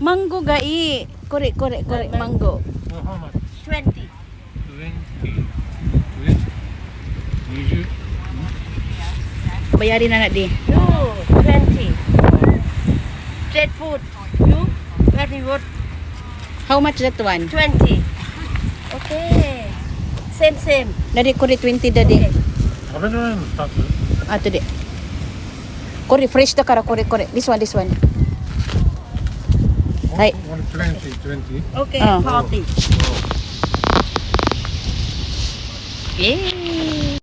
Mango gai. Kore, mango. Oh, how much? 20. 20. 20. Bayarin na di. You 20. Street food. You very good. How much that one? 20. Okay. Same. Dadi kore 20 dadi. Okay. 食べられるの2つ Ato di. Kore fresh da kara kore. This one. Ay. 20. Okay. Oh. 40. Yay!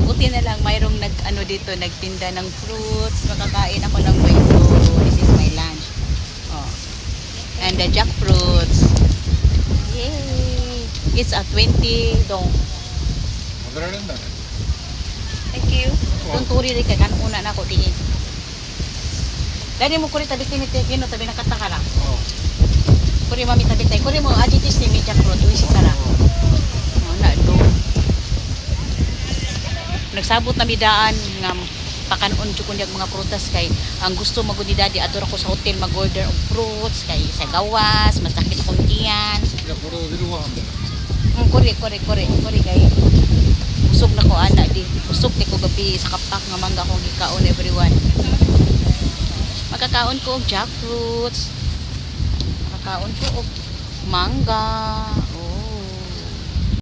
Buti na lang mayroong nagtinda ng fruits. Makakain ako ng mango. This is my lunch. Oh. And the jackfruits. Yay! It's a 20 dong. 食べられるんだね Thank you. Kung turi rin ka, una na ako tingin. Dali mo kuri tabi tinite, kino tabi nakataka lang. あ Kuri mami tabi tayo. Kuri mo ajitis ni mi jackfruit. Uisi ka lang. Oh, na do. Nagsabot na midaan nga pakanon jud kun mga prutas kay ang gusto magud ni daddy adto ako sa hotel mag-order og fruits kay sa gawas masakit akong tiyan. いやこれお昼ご飯だよ Kuri kay usog na ko ana di. Usog ti ko gabi sa kapak nga mangga akong gikaon everyone. Makakaon ko og jackfruits. Makakaon ko og mangga.